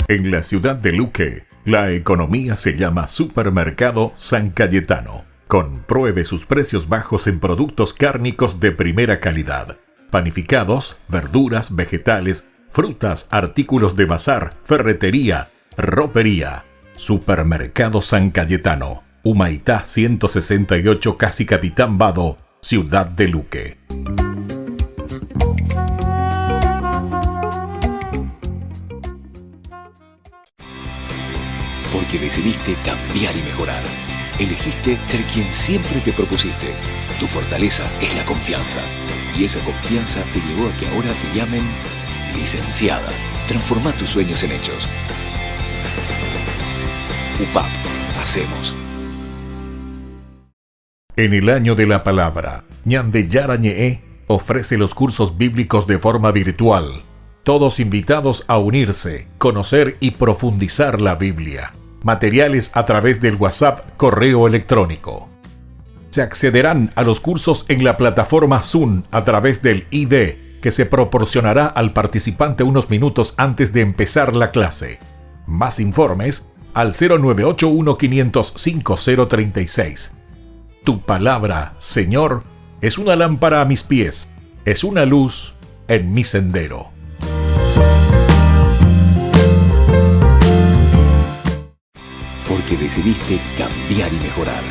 Speaker 2: En la ciudad de Luque, la economía se llama Supermercado San Cayetano. Compruebe sus precios bajos en productos cárnicos de primera calidad. Panificados, verduras, vegetales, frutas, artículos de bazar, ferretería, ropería. Supermercado San Cayetano, Humaitá 168, Casi Capitán Vado, ciudad de Luque.
Speaker 6: Porque decidiste cambiar y mejorar. Elegiste ser quien siempre te propusiste. Tu fortaleza es la confianza. Y esa confianza te llevó a que ahora te llamen licenciada. Transforma tus sueños en hechos. UPAP. Hacemos.
Speaker 2: En el año de la palabra, Ñande Yarañe ofrece los cursos bíblicos de forma virtual. Todos invitados a unirse, conocer y profundizar la Biblia. Materiales a través del WhatsApp, correo electrónico. Se accederán a los cursos en la plataforma Zoom a través del ID, que se proporcionará al participante unos minutos antes de empezar la clase. Más informes al 0981-500-5036. Tu palabra, Señor, es una lámpara a mis pies, es una luz en mi sendero.
Speaker 6: Porque decidiste cambiar y mejorar.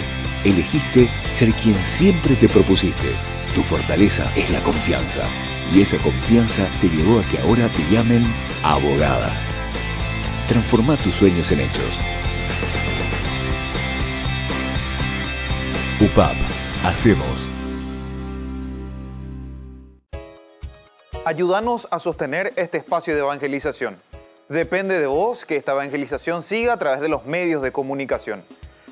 Speaker 6: Elegiste ser quien siempre te propusiste. Tu fortaleza es la confianza. Y esa confianza te llevó a que ahora te llamen abogada. Transforma tus sueños en hechos. UPAP. Hacemos.
Speaker 8: Ayúdanos a sostener este espacio de evangelización. Depende de vos que esta evangelización siga a través de los medios de comunicación.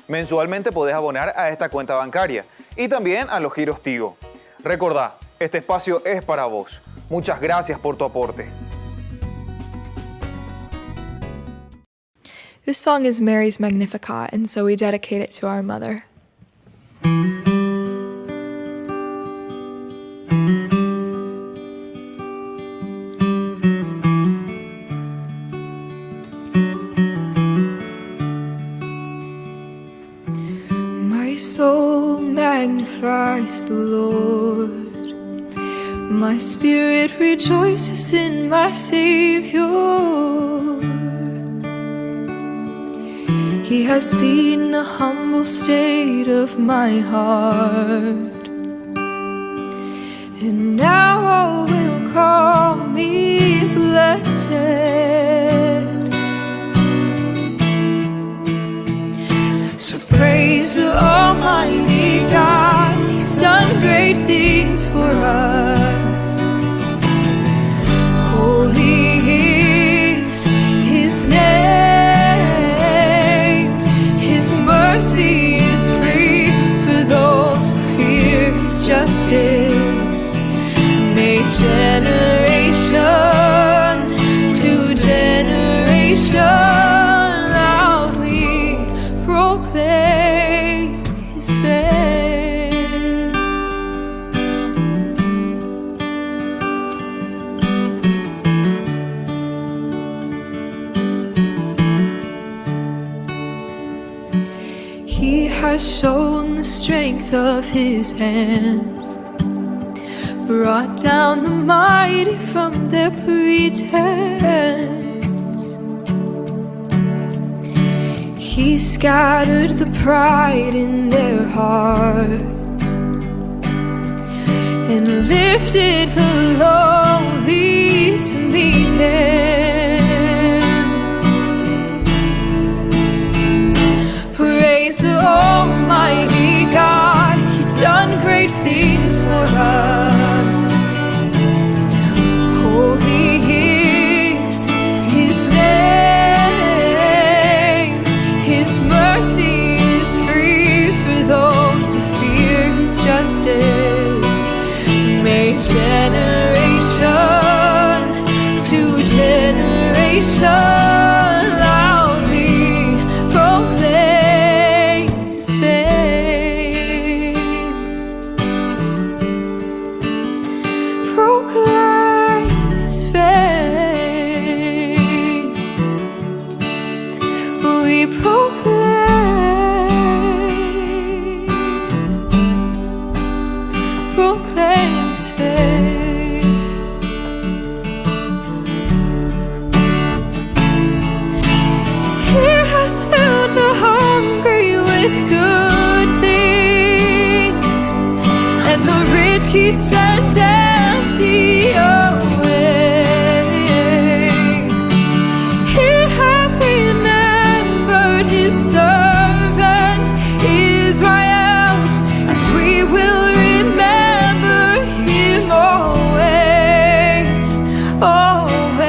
Speaker 8: Mensualmente podés abonar a esta cuenta bancaria y también a los giros Tigo. Recordá, este espacio es para vos. Muchas gracias por tu aporte.
Speaker 10: This song is Mary's Magnificat, and so we dedicate it to our mother. My soul magnifies the Lord. My spirit rejoices in my Savior. He has seen the humble state of my heart, and now all will call me blessed. So praise the Almighty God, He's done great things for us. Holy is His name, His mercy is free for those who fear His justice. May generation to generation loudly proclaim His fame. He has shown the strength of His hands, brought down the mighty from their pretense. He scattered the pride in their hearts and lifted the lowly to meet Him. Praise the Almighty God, He's done great things for us. Holy is His name, His mercy is free for those who fear His justice. May generation to generation loudly proclaim His fame. Proclaim His fame. We proclaim His fame. He has filled the hungry with good things, and the rich He sent empty away. He hath remembered His servant Israel, and we will remember Him always, always.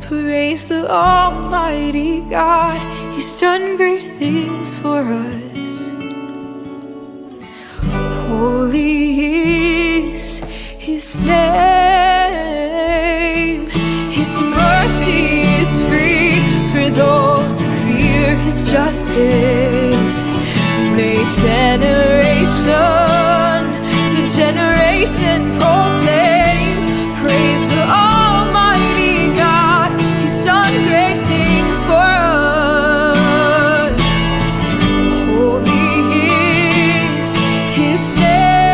Speaker 10: Praise the Almighty God, He's done great things for us. Holy is His name, His mercy is free for those who fear His justice. May generation to generation proclaim, praise the Almighty God, He's done great things for us. Holy is His name,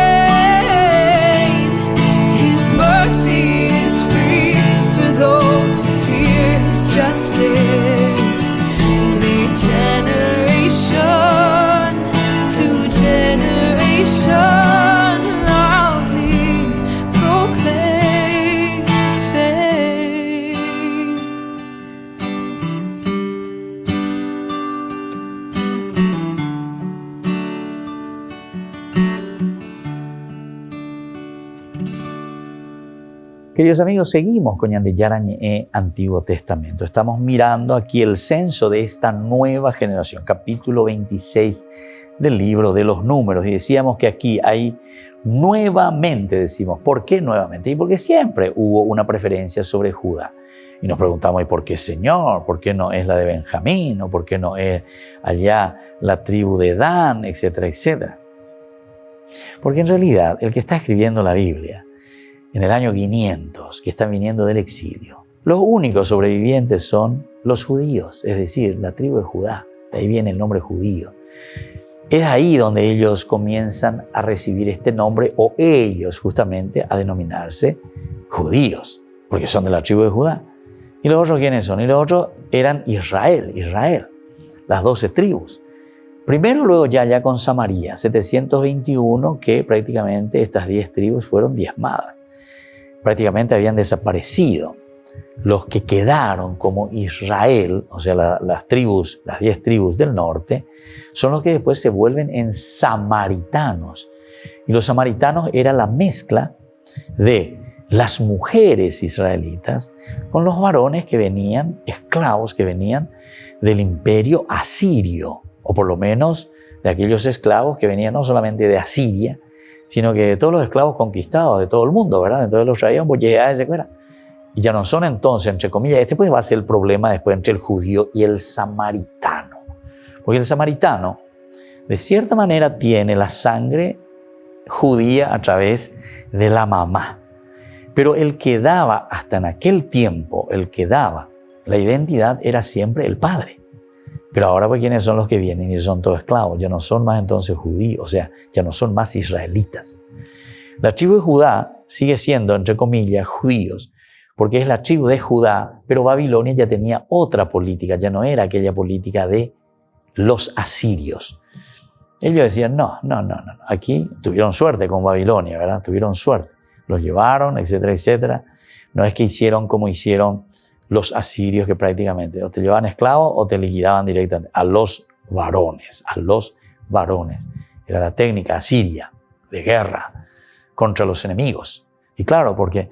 Speaker 10: His mercy is free for those who fear His justice. May generation to generation loudly proclaim His fame.
Speaker 1: Queridos amigos, seguimos con Ñandeyarañe Antiguo Testamento. Estamos mirando aquí el censo de esta nueva generación, capítulo 26 del libro de los Números. Y decíamos que aquí hay nuevamente, decimos, ¿por qué nuevamente? Y porque siempre hubo una preferencia sobre Judá. Y nos preguntamos, ¿y por qué Señor? ¿Por qué no es la de Benjamín? ¿O por qué no es allá la tribu de Dan? Etcétera, etcétera. Porque en realidad el que está escribiendo la Biblia en el año 500, que están viniendo del exilio, los únicos sobrevivientes son los judíos, es decir, la tribu de Judá. De ahí viene el nombre judío. Es ahí donde ellos comienzan a recibir este nombre, o ellos justamente a denominarse judíos, porque son de la tribu de Judá. ¿Y los otros quiénes son? Y los otros eran Israel, las 12 tribus. Primero, luego ya con Samaria, 721, que prácticamente estas 10 tribus fueron diezmadas. Prácticamente habían desaparecido. Los que quedaron como Israel, o sea, las 10 tribus del norte, son los que después se vuelven en samaritanos. Y los samaritanos era la mezcla de las mujeres israelitas con los varones que venían, esclavos que venían del imperio asirio, o por lo menos de aquellos esclavos que venían no solamente de Asiria, sino que de todos los esclavos conquistados de todo el mundo, ¿verdad? Entonces los traían pues llegaban de fuera. Y ya no son entonces, entre comillas, este pues va a ser el problema después entre el judío y el samaritano. Porque el samaritano, de cierta manera, tiene la sangre judía a través de la mamá. Pero el que daba, hasta en aquel tiempo, el que daba la identidad era siempre el padre. Pero ahora pues ¿quiénes son los que vienen? Y son todos esclavos, ya no son más entonces judíos, o sea, ya no son más israelitas. La tribu de Judá sigue siendo, entre comillas, judíos, porque es la tribu de Judá, pero Babilonia ya tenía otra política, ya no era aquella política de los asirios. Ellos decían, no, aquí tuvieron suerte con Babilonia, ¿verdad? Tuvieron suerte, los llevaron, etcétera, etcétera. No es que hicieron como hicieron los asirios, que prácticamente o te llevaban esclavos o te liquidaban directamente a los varones, Era la técnica asiria de guerra contra los enemigos. Y claro, porque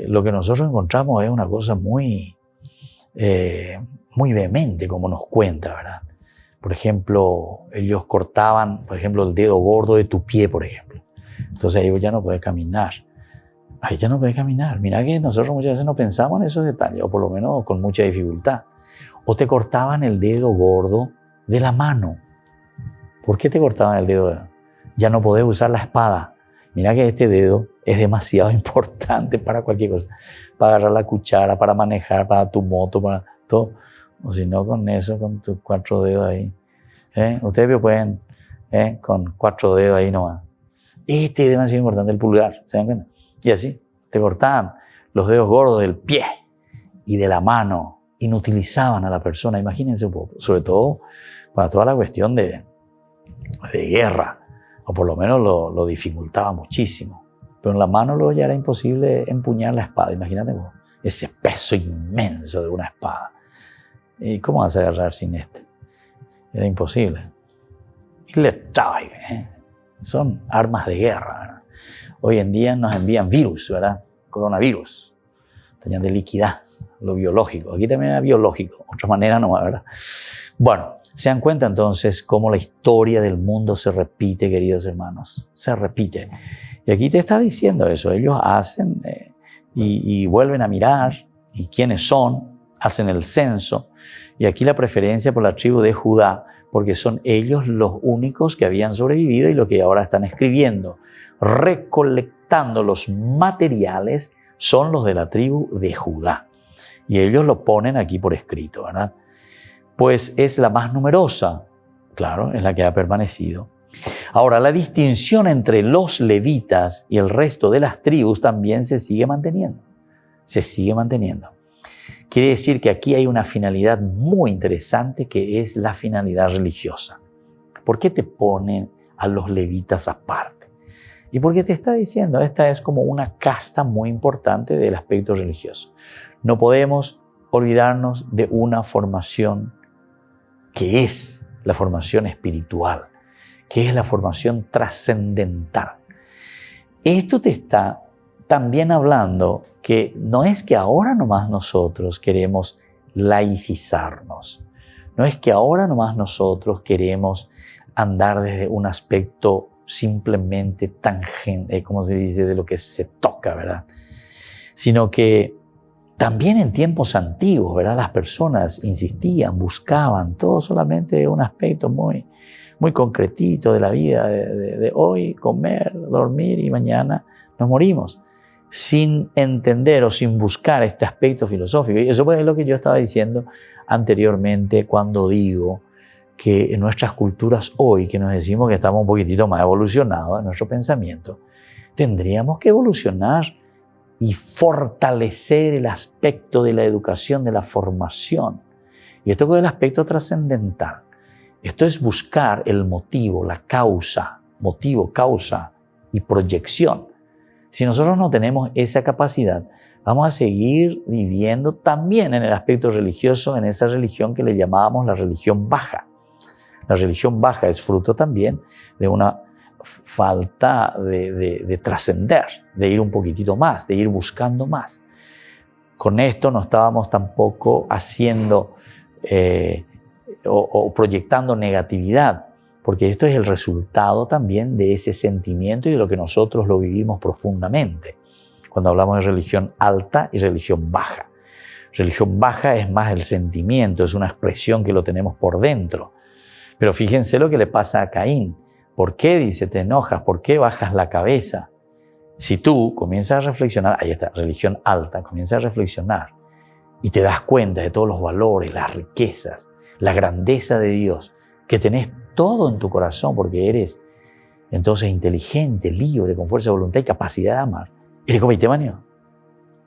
Speaker 1: lo que nosotros encontramos es una cosa muy vehemente, como nos cuenta, ¿verdad? Por ejemplo, ellos cortaban, por ejemplo, el dedo gordo de tu pie, por ejemplo. Entonces ellos ya no pueden caminar. Ahí ya no puede caminar. Mira que nosotros muchas veces no pensamos en esos detalles, o por lo menos con mucha dificultad. O te cortaban el dedo gordo de la mano. ¿Por qué te cortaban el dedo? Ya no podés usar la espada. Mira que este dedo es demasiado importante para cualquier cosa. Para agarrar la cuchara, para manejar, para tu moto, para todo. O si no, con eso, con tus 4 dedos ahí. Ustedes pueden, con 4 dedos ahí nomás. Este es demasiado importante, el pulgar. ¿Se dan cuenta? Y así, te cortaban los dedos gordos del pie y de la mano. Inutilizaban a la persona, imagínense un poco. Sobre todo para toda la cuestión de guerra. O por lo menos lo dificultaba muchísimo. Pero en la mano luego ya era imposible empuñar la espada. Imagínate vos, ese peso inmenso de una espada. ¿Y cómo vas a agarrar sin este? Era imposible. Y le trae, son armas de guerra, ¿verdad? Hoy en día nos envían virus, ¿verdad? Coronavirus. Tenían de liquidar lo biológico. Aquí también era biológico. Otra manera no, ¿verdad? Bueno, se dan cuenta entonces cómo la historia del mundo se repite, queridos hermanos. Se repite. Y aquí te está diciendo eso. Ellos hacen y vuelven a mirar. ¿Y quiénes son? Hacen el censo. Y aquí la preferencia por la tribu de Judá, porque son ellos los únicos que habían sobrevivido y lo que ahora están escribiendo, recolectando los materiales, son los de la tribu de Judá. Y ellos lo ponen aquí por escrito, ¿verdad? Pues es la más numerosa, claro, es la que ha permanecido. Ahora, la distinción entre los levitas y el resto de las tribus también se sigue manteniendo. Se sigue manteniendo. Quiere decir que aquí hay una finalidad muy interesante, que es la finalidad religiosa. ¿Por qué te ponen a los levitas aparte? Y porque te está diciendo, esta es como una casta muy importante del aspecto religioso. No podemos olvidarnos de una formación que es la formación espiritual, que es la formación trascendental. Esto te está también hablando que no es que ahora nomás nosotros queremos laicizarnos, no es que ahora nomás nosotros queremos andar desde un aspecto simplemente tangente, como se dice, de lo que se toca, ¿verdad? Sino que También en tiempos antiguos, ¿verdad? Las personas insistían, buscaban todo solamente un aspecto muy concretito de la vida de hoy, comer, dormir y mañana nos morimos, sin entender o sin buscar este aspecto filosófico. Y eso es lo que yo estaba diciendo anteriormente cuando digo que en nuestras culturas hoy, que nos decimos que estamos un poquitito más evolucionados en nuestro pensamiento, tendríamos que evolucionar y fortalecer el aspecto de la educación, de la formación. Y esto con el aspecto trascendental. Esto es buscar el motivo, la causa, motivo, causa y proyección. Si nosotros no tenemos esa capacidad, vamos a seguir viviendo también en el aspecto religioso, en esa religión que le llamábamos la religión baja. La religión baja es fruto también de una falta de trascender, de ir un poquitito más, de ir buscando más. Con esto no estábamos tampoco haciendo o proyectando negatividad, porque esto es el resultado también de ese sentimiento y de lo que nosotros lo vivimos profundamente. Cuando hablamos de religión alta y religión baja. Religión baja es más el sentimiento, es una expresión que lo tenemos por dentro. Pero fíjense lo que le pasa a Caín. ¿Por qué, dice, te enojas? ¿Por qué bajas la cabeza? Si tú comienzas a reflexionar, ahí está, religión alta, comienzas a reflexionar y te das cuenta de todos los valores, las riquezas, la grandeza de Dios, que tenés todo en tu corazón porque eres entonces inteligente, libre, con fuerza de voluntad y capacidad de amar. ¿Eres como Itemanio?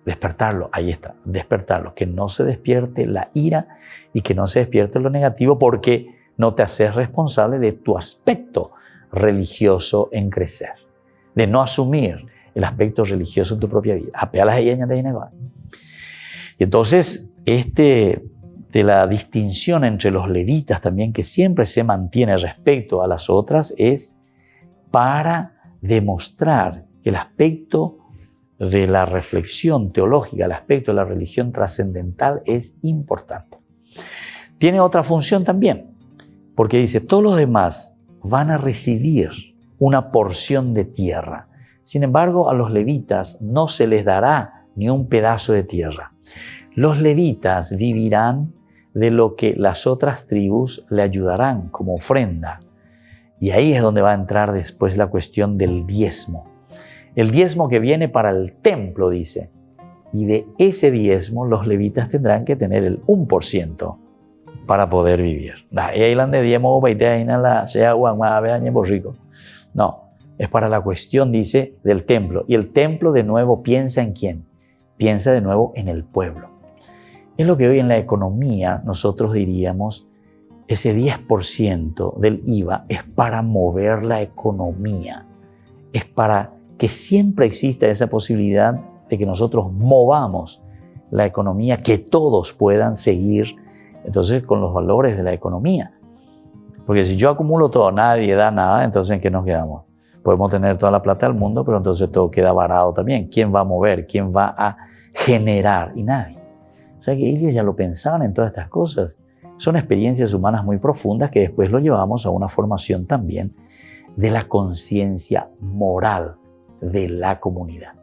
Speaker 1: Despertarlo, ahí está, despertarlo, que no se despierte la ira y que no se despierte lo negativo porque no te haces responsable de tu aspecto religioso en crecer, de no asumir el aspecto religioso en tu propia vida. Y entonces, de la distinción entre los levitas también, que siempre se mantiene respecto a las otras, es para demostrar que el aspecto de la reflexión teológica, el aspecto de la religión trascendental es importante. Tiene otra función también, porque dice, todos los demás van a recibir una porción de tierra. Sin embargo, a los levitas no se les dará ni un pedazo de tierra. Los levitas vivirán de lo que las otras tribus le ayudarán como ofrenda. Y ahí es donde va a entrar después la cuestión del diezmo. El diezmo que viene para el templo, dice. Y de ese diezmo los levitas tendrán que tener el 1% para poder vivir. No, es para la cuestión, dice, del templo. Y el templo de nuevo piensa en ¿quién? Piensa de nuevo en el pueblo. Es lo que hoy en la economía nosotros diríamos, ese 10% del IVA es para mover la economía. Es para que siempre exista esa posibilidad de que nosotros movamos la economía, que todos puedan seguir entonces con los valores de la economía. Porque si yo acumulo todo, nadie da nada, entonces ¿en qué nos quedamos? Podemos tener toda la plata del mundo, pero entonces todo queda varado también. ¿Quién va a mover? ¿Quién va a generar? Y nadie. O sea que ellos ya lo pensaban en todas estas cosas. Son experiencias humanas muy profundas que después lo llevamos a una formación también de la conciencia moral de la comunidad.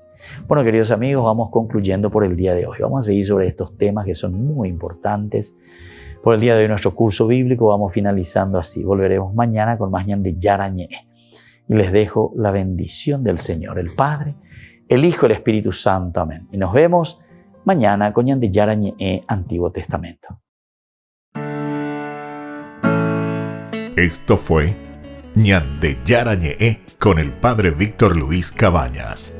Speaker 1: Bueno, queridos amigos, vamos concluyendo por el día de hoy. Vamos a seguir sobre estos temas que son muy importantes. Por el día de hoy nuestro curso bíblico vamos finalizando así. Volveremos mañana con más Ñande Yarañe. Y les dejo la bendición del Señor, el Padre, el Hijo y el Espíritu Santo. Amén. Y nos vemos mañana con Ñande Yarañe, Antiguo Testamento.
Speaker 2: Esto fue Ñande Yarañe con el Padre Víctor Luis Cabañas.